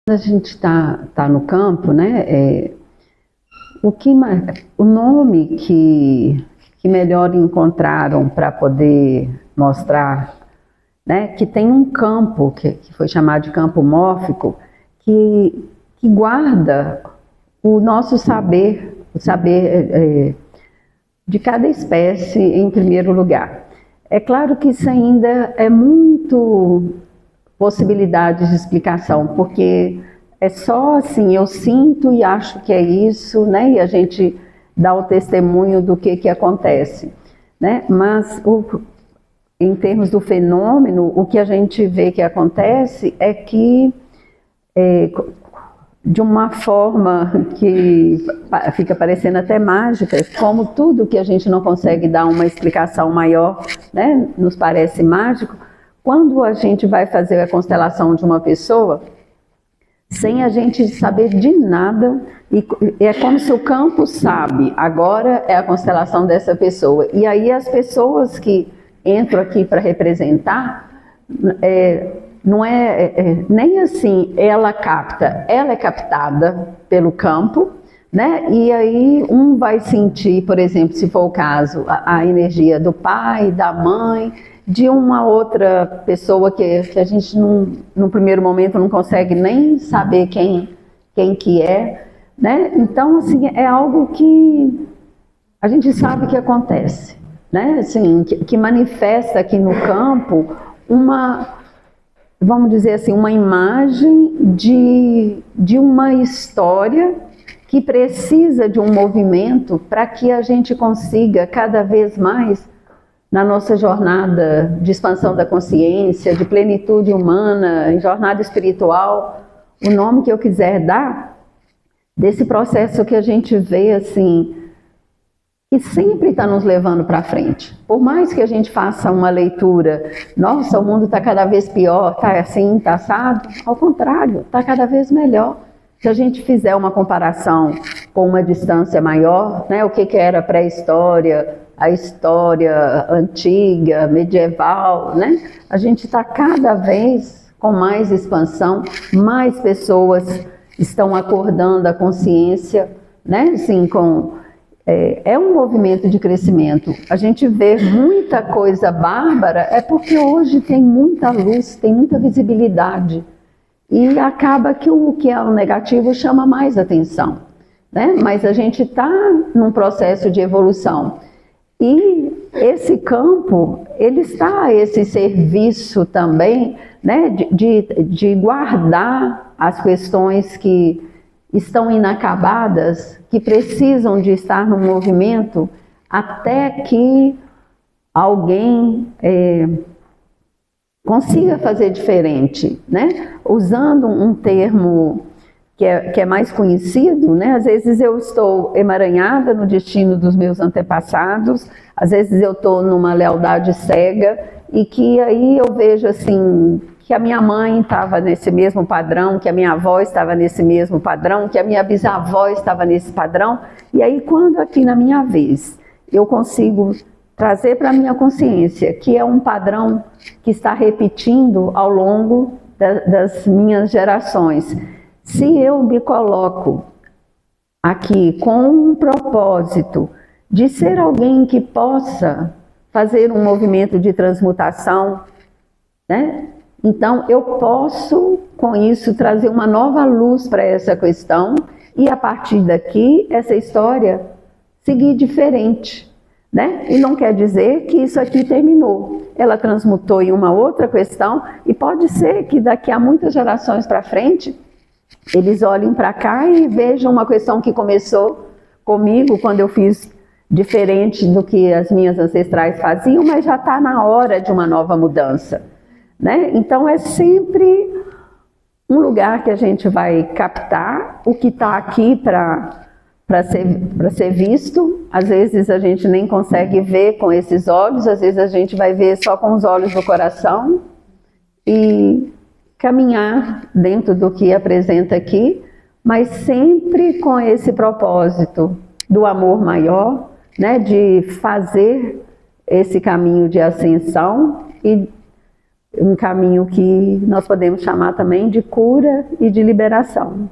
Quando a gente tá no campo, né, o nome que melhor encontraram para poder mostrar, né, que tem um campo que foi chamado de campo mórfico, que guarda o nosso saber, o saber de cada espécie em primeiro lugar. É claro que isso ainda é muito possibilidades de explicação, porque é só assim, eu sinto e acho que é isso, né? E a gente dá o testemunho do que acontece, né? Mas em termos do fenômeno, o que a gente vê que acontece é que de uma forma que fica parecendo até mágica, como tudo que a gente não consegue dar uma explicação maior, né, nos parece mágico. Quando a gente vai fazer a constelação de uma pessoa, sem a gente saber de nada, e é como se o campo sabe, agora é a constelação dessa pessoa. E aí as pessoas que entram aqui para representar, não é nem assim, ela capta, ela é captada pelo campo, né? E aí um vai sentir, por exemplo, se for o caso, a energia do pai, da mãe, de uma outra pessoa que a gente no primeiro momento não consegue nem saber quem que é, né? Então, assim, é algo que a gente sabe que acontece, né? Assim, que manifesta aqui no campo vamos dizer assim, uma imagem de uma história que precisa de um movimento para que a gente consiga cada vez mais, na nossa jornada de expansão da consciência, de plenitude humana, em jornada espiritual, o nome que eu quiser dar, desse processo que a gente vê assim, que sempre está nos levando para frente. Por mais que a gente faça uma leitura, nossa, o mundo está cada vez pior, está assim, está assado, ao contrário, está cada vez melhor. Se a gente fizer uma comparação com uma distância maior, né, o que era a pré-história, a história antiga, medieval, né, a gente está cada vez com mais expansão, mais pessoas estão acordando a consciência, né, assim, é um movimento de crescimento. A gente vê muita coisa bárbara, é porque hoje tem muita luz, tem muita visibilidade. E acaba que o que é o negativo chama mais atenção, né? Mas a gente está num processo de evolução. E esse campo, ele está a esse serviço também, né? De guardar as questões que estão inacabadas, que precisam de estar no movimento até que alguém consiga fazer diferente, né? Usando um termo que é mais conhecido, né? Às vezes eu estou emaranhada no destino dos meus antepassados, às vezes eu estou numa lealdade cega e que aí eu vejo assim, que a minha mãe estava nesse mesmo padrão, que a minha avó estava nesse mesmo padrão, que a minha bisavó estava nesse padrão, e aí quando aqui na minha vez eu consigo trazer para a minha consciência que é um padrão que está repetindo ao longo das minhas gerações. Se eu me coloco aqui com um propósito de ser alguém que possa fazer um movimento de transmutação, né? Então eu posso com isso trazer uma nova luz para essa questão e a partir daqui essa história seguir diferente. Né? E não quer dizer que isso aqui terminou. Ela transmutou em uma outra questão e pode ser que daqui a muitas gerações para frente eles olhem para cá e vejam uma questão que começou comigo quando eu fiz diferente do que as minhas ancestrais faziam, mas já está na hora de uma nova mudança. Né? Então é sempre um lugar que a gente vai captar o que está aqui para ser visto. Às vezes a gente nem consegue ver com esses olhos, às vezes a gente vai ver só com os olhos do coração e caminhar dentro do que apresenta aqui, mas sempre com esse propósito do amor maior, né, de fazer esse caminho de ascensão. E um caminho que nós podemos chamar também de cura e de liberação.